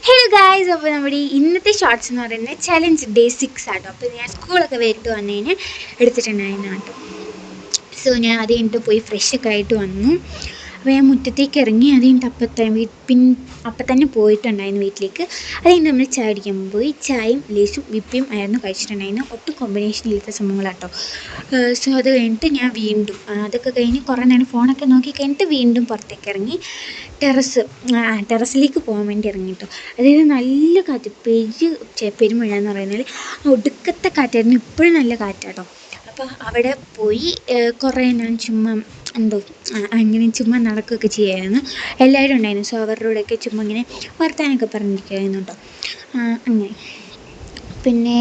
Hello guys, അപ്പോൾ നമ്മുടെ ഇന്നത്തെ ഷോർട്സ് എന്ന് പറയുന്നത് ചലഞ്ച് ഡേ 6 ആട്ടോ. അപ്പോൾ ഞാൻ സ്കൂളൊക്കെ വിട്ട് വന്നതിന് എടുത്തിട്ടുണ്ടായിരുന്നു കേട്ടോ. സോ ഞാൻ അത് കഴിഞ്ഞിട്ട് പോയി ഫ്രഷൊക്കെ ആയിട്ട് വന്നു. അപ്പോൾ ഞാൻ മുറ്റത്തേക്ക് ഇറങ്ങി. അത് കഴിഞ്ഞിട്ട് അപ്പം തന്നെ പോയിട്ടുണ്ടായിരുന്നു വീട്ടിലേക്ക്. അത് കഴിഞ്ഞ് നമ്മൾ ചായ അടിക്കാൻ പോയി. ചായയും ലേസും വിപ്പിയും ആയിരുന്നു കഴിച്ചിട്ടുണ്ടായിരുന്നു. ഒട്ടും കോമ്പിനേഷൻ ഇല്ലാത്ത സംഭവങ്ങളാട്ടോ. സോ അത് കഴിഞ്ഞിട്ട് ഞാൻ വീണ്ടും അതൊക്കെ കഴിഞ്ഞ് കുറേ നേരം ഫോണൊക്കെ നോക്കി കഴിഞ്ഞിട്ട് വീണ്ടും പുറത്തേക്ക് ഇറങ്ങി. ടെറസിലേക്ക് പോകാൻ വേണ്ടി ഇറങ്ങി കേട്ടോ. അതായത് നല്ല കാറ്റ്, പെരുമഴ എന്ന് പറയുന്നത് ഒടുക്കത്തെ കാറ്റായിരുന്നു. ഇപ്പോഴും നല്ല കാറ്റാട്ടോ. അപ്പോൾ അവിടെ പോയി കുറേ ഞാൻ ചുമ്മാ അങ്ങനെ ചുമ്മാ നടക്കുകയൊക്കെ ചെയ്യുമായിരുന്നു. എല്ലാവരും ഉണ്ടായിരുന്നു. സോ അവരുടെ കൂടെയൊക്കെ ചുമ്മാ ഇങ്ങനെ വർത്താനമൊക്കെ പറഞ്ഞിരിക്കുമായിരുന്നു കേട്ടോ. അങ്ങനെ പിന്നെ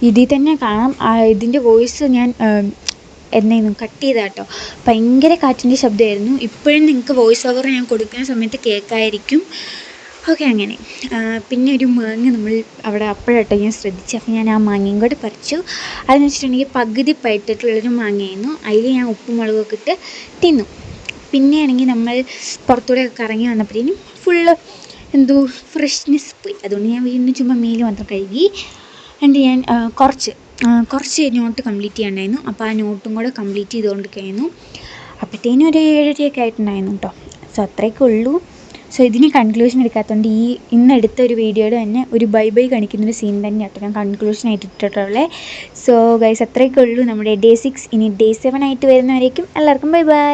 ഇതിൽ തന്നെ കാണാം, ഇതിൻ്റെ വോയിസ് ഞാൻ എന്നായിരുന്നു കട്ട് ചെയ്താട്ടോ. ഭയങ്കര കാറ്റിൻ്റെ ശബ്ദമായിരുന്നു. ഇപ്പോഴും നിങ്ങൾക്ക് വോയിസ് ഓവർ ഞാൻ കൊടുക്കുന്ന സമയത്ത് കേൾക്കായിരിക്കും. ഓക്കെ, അങ്ങനെ പിന്നെ ഒരു മാങ്ങ നമ്മൾ അവിടെ അപ്പോഴാട്ടോ ഞാൻ ശ്രദ്ധിച്ചു. അപ്പോൾ ഞാൻ ആ മാങ്ങയും കൂടെ പറിച്ചു. അതെന്ന് വെച്ചിട്ടുണ്ടെങ്കിൽ പകുതി പഴുത്തിട്ടുള്ളൊരു മാങ്ങയായിരുന്നു. അതിൽ ഞാൻ ഉപ്പും മുളകൊക്കെ ഇട്ട് തിന്നു. പിന്നെയാണെങ്കിൽ നമ്മൾ പുറത്തൂടെയൊക്കെ കറങ്ങി വന്നപ്പോഴത്തേനും ഫുള്ള് ഫ്രഷ്നെസ് പോയി. അതുകൊണ്ട് ഞാൻ വീണ്ടും ചുമ്മാ മേല് മാത്രം കഴുകി. എന്നിട്ട് ഞാൻ കുറച്ച് നോട്ട് കംപ്ലീറ്റ് ചെയ്യാനുണ്ടായിരുന്നു. അപ്പോൾ ആ നോട്ടും കൂടെ കംപ്ലീറ്റ് ചെയ്തുകൊണ്ടിരിക്കുകയായിരുന്നു. അപ്പോഴത്തേനും ഒരു 7:30 ആയിട്ടുണ്ടായിരുന്നു കേട്ടോ. സോ അത്രയൊക്കെ ഉള്ളൂ. സോ ഇതിന് കൺക്ലൂഷൻ എടുക്കാത്തതുകൊണ്ട് ഇന്നെടുത്ത ഒരു വീഡിയോയുടെ തന്നെ ഒരു ബൈ കാണിക്കുന്നൊരു സീൻ തന്നെ കേട്ടോ ഞാൻ കൺക്ലൂഷനായിട്ട് ഇട്ടിട്ടുള്ളത്. സോ ഗൈസ്, അത്രയൊക്കെ ഉള്ളൂ നമ്മുടെ ഡേ 6. ഇനി ഡേ 7 ആയിട്ട് വരുന്നവരേക്കും എല്ലാവർക്കും ബൈ.